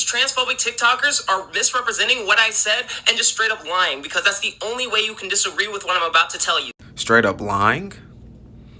transphobic TikTokers are misrepresenting what I said and just straight up lying, because that's the only way you can disagree with what I'm about to tell you. Straight up lying?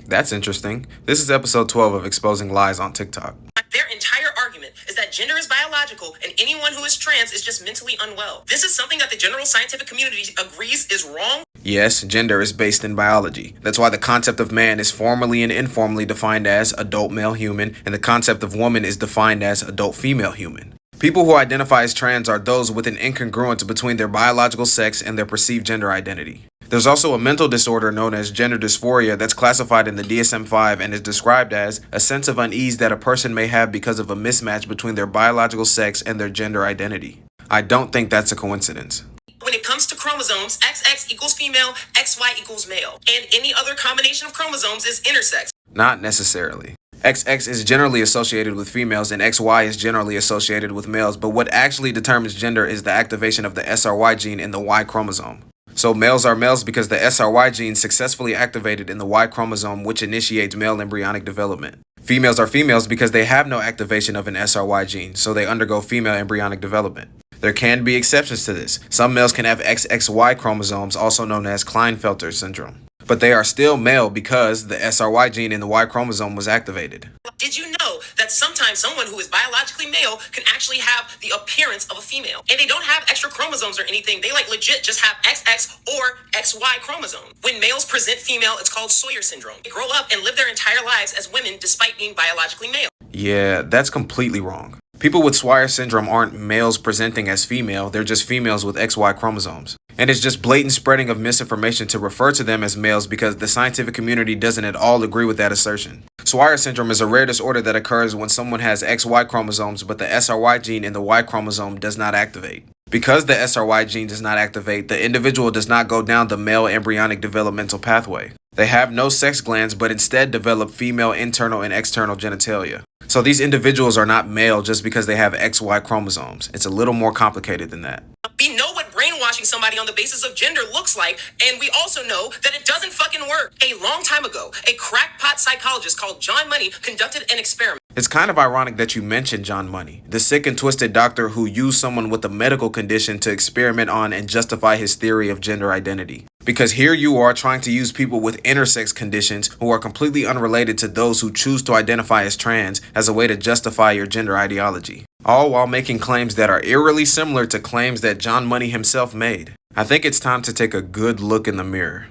That's interesting. This is episode 12 of Exposing Lies on TikTok. Their entire argument is that gender is biological and anyone who is trans is just mentally unwell. This is something that the general scientific community agrees is wrong. Yes, gender is based in biology. That's why the concept of man is formally and informally defined as adult male human, and the concept of woman is defined as adult female human. People who identify as trans are those with an incongruence between their biological sex and their perceived gender identity. There's also a mental disorder known as gender dysphoria that's classified in the DSM-5 and is described as a sense of unease that a person may have because of a mismatch between their biological sex and their gender identity. I don't think that's a coincidence. When it comes to chromosomes, XX equals female, XY equals male, and any other combination of chromosomes is intersex. Not necessarily. XX is generally associated with females and XY is generally associated with males, but what actually determines gender is the activation of the SRY gene in the Y chromosome. So males are males because the SRY gene successfully activated in the Y chromosome, which initiates male embryonic development. Females are females because they have no activation of an SRY gene, so they undergo female embryonic development. There can be exceptions to this. Some males can have XXY chromosomes, also known as Klinefelter syndrome. But they are still male because the SRY gene in the Y chromosome was activated. Did you know that sometimes someone who is biologically male can actually have the appearance of a female? And they don't have extra chromosomes or anything. They legit just have XX or XY chromosome. When males present female, it's called Sawyer syndrome. They grow up and live their entire lives as women despite being biologically male. Yeah, that's completely wrong. People with Swyer syndrome aren't males presenting as female, they're just females with XY chromosomes. And it's just blatant spreading of misinformation to refer to them as males because the scientific community doesn't at all agree with that assertion. Swyer syndrome is a rare disorder that occurs when someone has XY chromosomes but the SRY gene in the Y chromosome does not activate. Because the SRY gene does not activate, the individual does not go down the male embryonic developmental pathway. They have no sex glands but instead develop female internal and external genitalia. So these individuals are not male just because they have XY chromosomes. It's a little more complicated than that. We know what brainwashing somebody on the basis of gender looks like, and we also know that it doesn't fucking work. A long time ago, a crackpot psychologist called John Money conducted an experiment. It's kind of ironic that you mentioned John Money, the sick and twisted doctor who used someone with a medical condition to experiment on and justify his theory of gender identity. Because here you are trying to use people with intersex conditions who are completely unrelated to those who choose to identify as trans as a way to justify your gender ideology. All while making claims that are eerily similar to claims that John Money himself made. I think it's time to take a good look in the mirror.